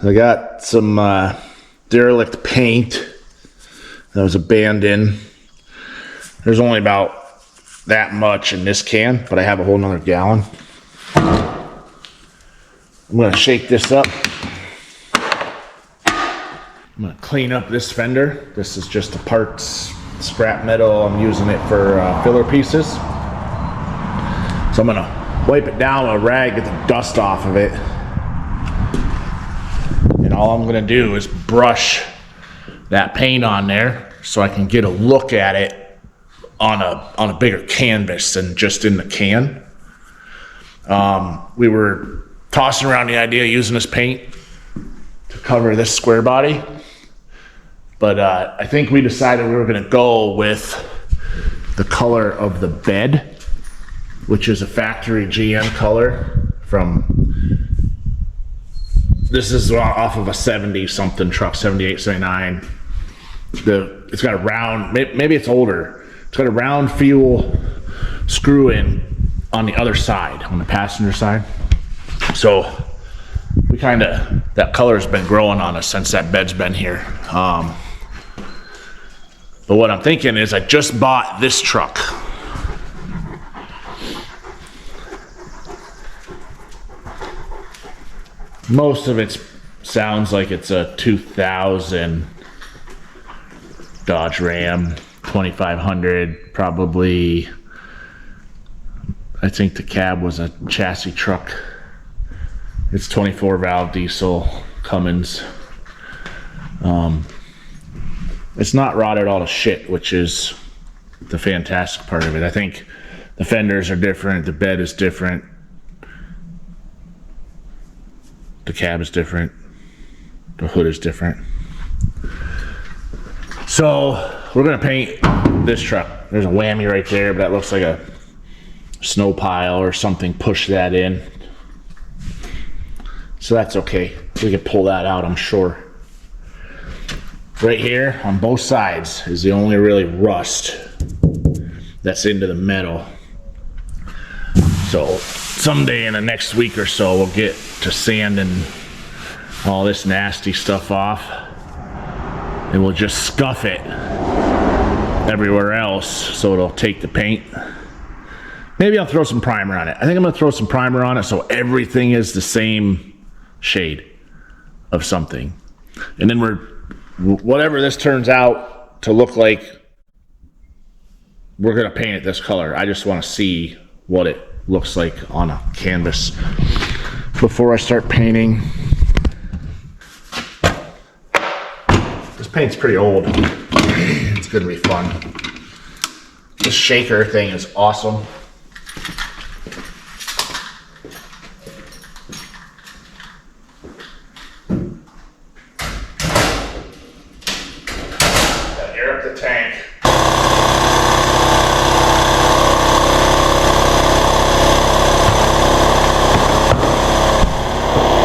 I got some derelict paint that was abandoned. There's only about that much in this can, but I have a whole nother gallon. I'm gonna shake this up. I'm gonna clean up this fender. This is just a parts scrap metal. I'm using it for filler pieces. So I'm gonna wipe it down with a rag, get the dust off of it. And all I'm gonna do is brush that paint on there so I can get a look at it on a bigger canvas than just in the can. We were tossing around the idea of using this paint to cover this square body, but I think we decided we were gonna go with the color of the bed, which is a factory GM color from, this is off of a 70 something truck, 78, 79. It's got a round, maybe it's older. It's got a round fuel screw in on the other side, on the passenger side. So we that color's been growing on us since that bed's been here. But what I'm thinking is I just bought this truck. Most of it sounds like it's a 2000 Dodge Ram 2500, probably. I think the cab was a chassis truck. It's 24 valve diesel Cummins. It's not rotted all to shit, which is the fantastic part of it. I think the fenders are different, the bed is different, the cab is different, the hood is different. So we're gonna paint this truck. There's a whammy right there, but that looks like a snow pile or something. Push that in. So that's okay. We can pull that out, I'm sure. Right here on both sides is the only really rust that's into the metal. So someday in the next week or so, we'll get to sanding all this nasty stuff off, and we'll just scuff it everywhere else so it'll take the paint. Maybe I'll throw some primer on it. I think I'm gonna throw some primer on it so everything is the same shade of something. And then whatever this turns out to look like, we're gonna paint it this color. I just wanna see what it looks like on a canvas before I start painting. This paint's pretty old. It's gonna be fun. This shaker thing is awesome. Gotta air up the tank.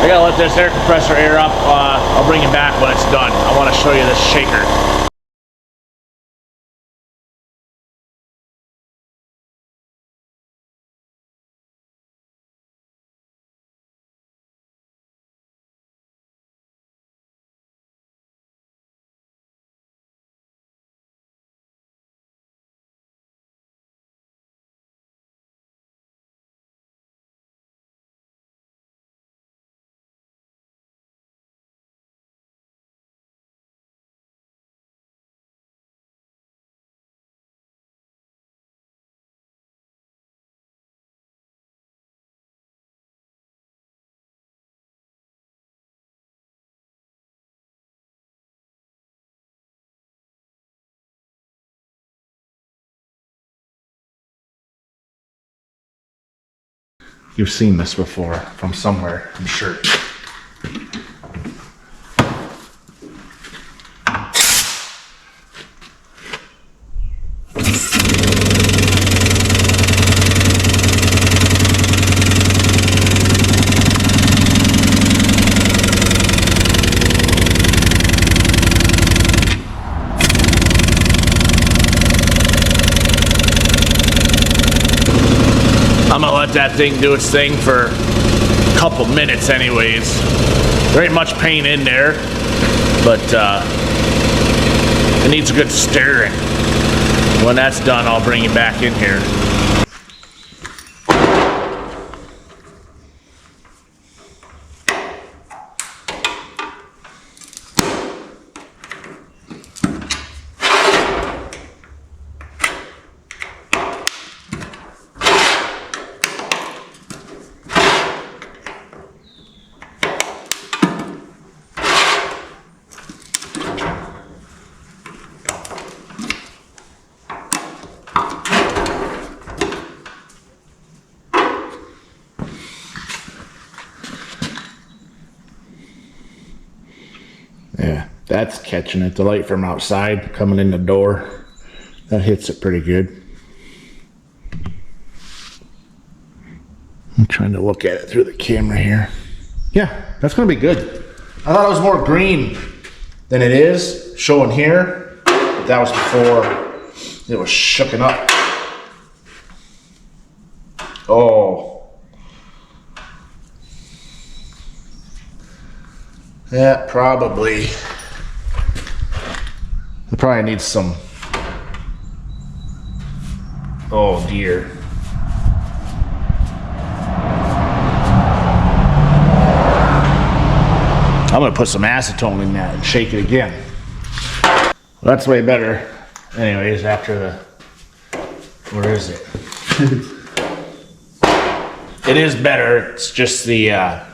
I gotta let this air compressor air up. I'll bring it back when it's done. I want to show you this shaker. You've seen this before from somewhere, I'm sure. I'm gonna let that thing do its thing for a couple minutes anyways. There ain't much paint in there, but it needs a good stirring. When that's done, I'll bring it back in here. Yeah, that's catching it. The light from outside coming in the door, that hits it pretty good. I'm trying to look at it through the camera here. Yeah, that's gonna be good. I thought it was more green than it is showing here, but that was before it was shooken up. Oh. Yeah, probably. It probably needs some. Oh dear. I'm gonna put some acetone in that and shake it again. Well, that's way better. Anyways, after the. Where is it? It is better. It's just the.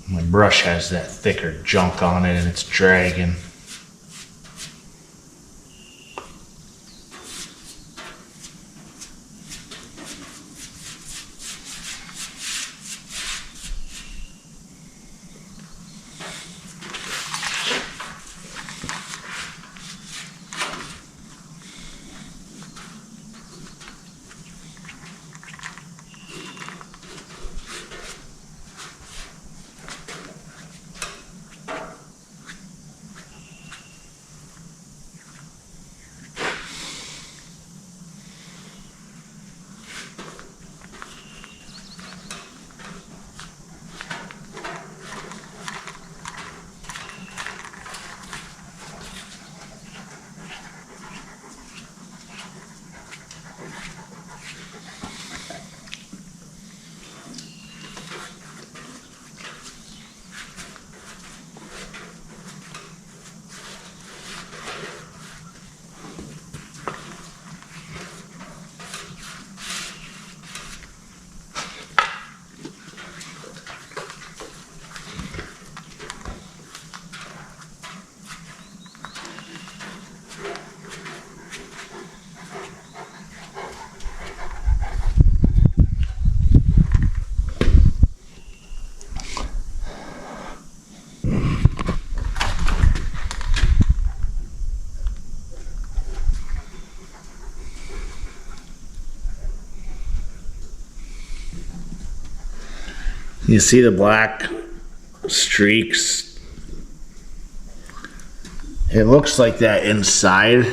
My brush has that thicker junk on it and it's dragging. You see the black streaks? It looks like that inside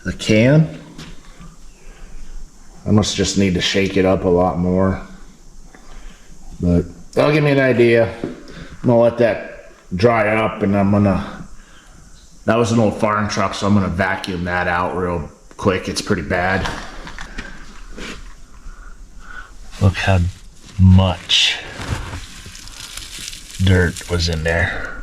the can. I must just need to shake it up a lot more. But that'll give me an idea. I'm gonna let that dry up and that was an old farm truck, so I'm gonna vacuum that out real quick. It's pretty bad. Look how much dirt was in there.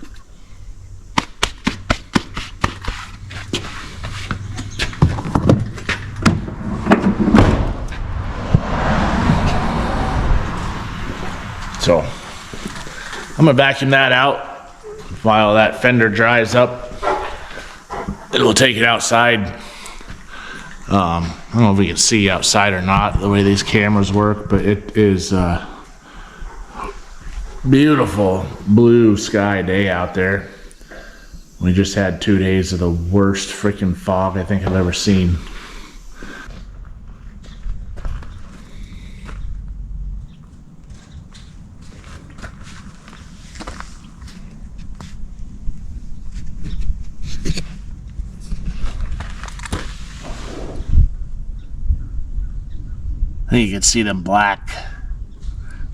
So I'm gonna vacuum that out while that fender dries up. Then we'll take it outside. I don't know if we can see outside or not the way these cameras work, but it is beautiful blue sky day out there. We just had 2 days of the worst freaking fog I think I've ever seen. I think you can see them black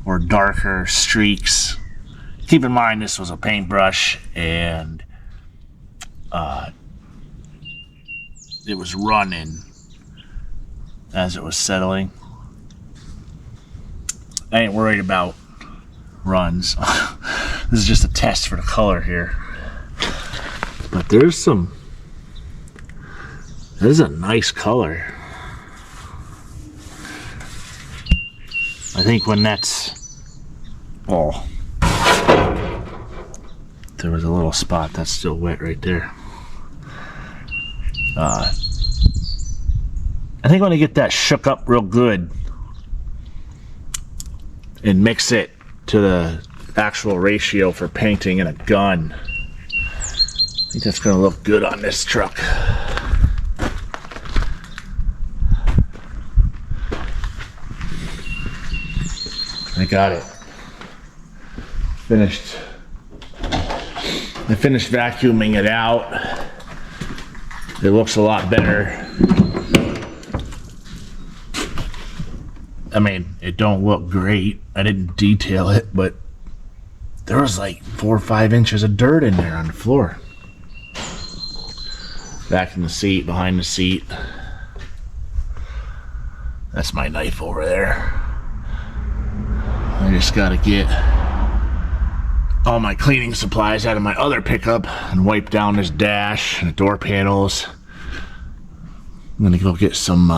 or darker streaks keep in mind this was a paintbrush, and it was running as it was settling. I ain't worried about runs. This is just a test for the color here. But there's some, that is a nice color. I think when that's, oh, there was a little spot that's still wet right there. I think when I get that shook up real good and mix it to the actual ratio for painting in a gun, I think that's gonna look good on this truck. I got it finished. I finished vacuuming it out. It looks a lot better. I mean, it don't look great. I didn't detail it, but there was like 4 or 5 inches of dirt in there on the floor. Back in the seat, behind the seat. That's my knife over there. I just gotta get all my cleaning supplies out of my other pickup and wipe down this dash and the door panels. I'm gonna go get some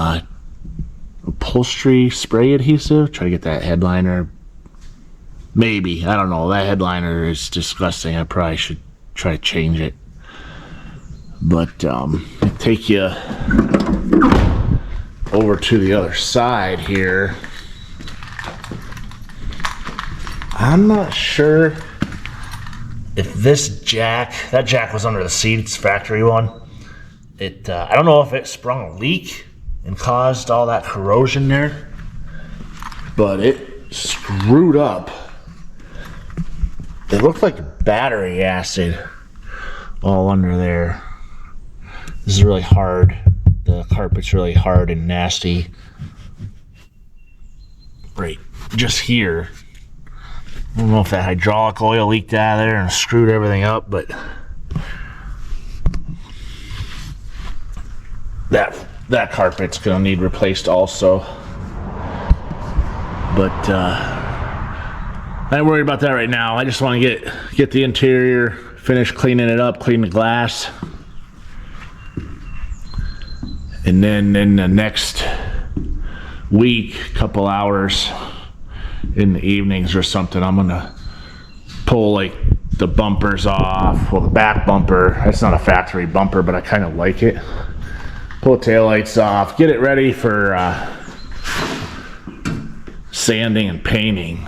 upholstery spray adhesive, try to get that headliner. Maybe, I don't know, that headliner is disgusting. I probably should try to change it. But take you over to the other side here. I'm not sure if this jack, that jack was under the seat, it's factory one. I don't know if it sprung a leak and caused all that corrosion there, but it screwed up. It looked like battery acid all under there. This is really hard. The carpet's really hard and nasty. Right, just here. I don't know if that hydraulic oil leaked out of there and screwed everything up, but that carpet's gonna need replaced also. But I ain't worried about that right now. I just want to get the interior finished, cleaning it up, clean the glass, and then in the next week, couple hours in the evenings or something, I'm gonna pull like the bumpers off. Well, the back bumper, it's not a factory bumper, but I kind of like it. Pull the taillights off, get it ready for sanding and painting.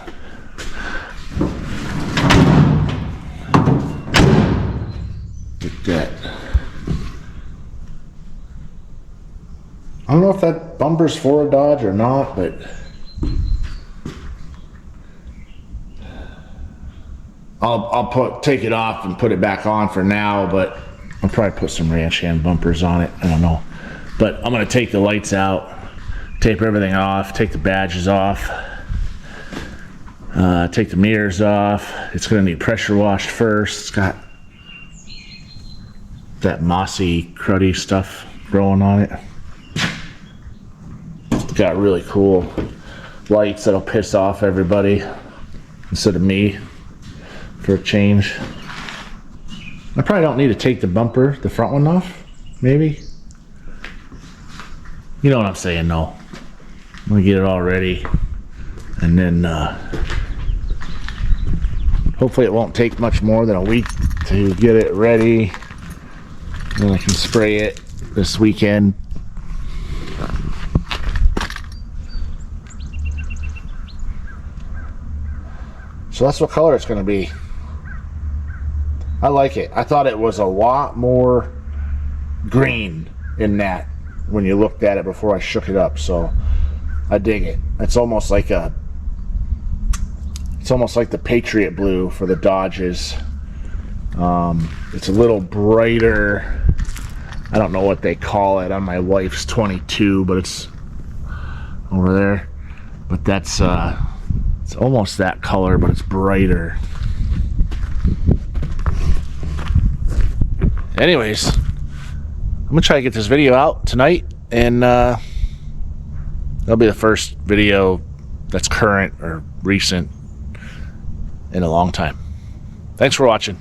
Get that. I don't know if that bumper's for a Dodge or not, but I'll take it off and put it back on for now, but I'll probably put some ranch hand bumpers on it. I don't know. But I'm gonna take the lights out, tape everything off, take the badges off, take the mirrors off. It's gonna need pressure washed first. It's got that mossy, cruddy stuff growing on it. It's got really cool lights that'll piss off everybody instead of me for a change. I probably don't need to take the bumper, the front one off, maybe. You know what I'm saying, though. I'm gonna get it all ready, and then hopefully it won't take much more than a week to get it ready. Then I can spray it this weekend. So that's what color it's gonna be. I like it. I thought it was a lot more green in that when you looked at it before I shook it up, so I dig it. It's almost like the Patriot blue for the Dodges. It's a little brighter. I don't know what they call it on my wife's 22, but it's over there. But that's it's almost that color, but it's brighter. Anyways, I'm gonna try to get this video out tonight, and that'll be the first video that's current or recent in a long time. Thanks for watching.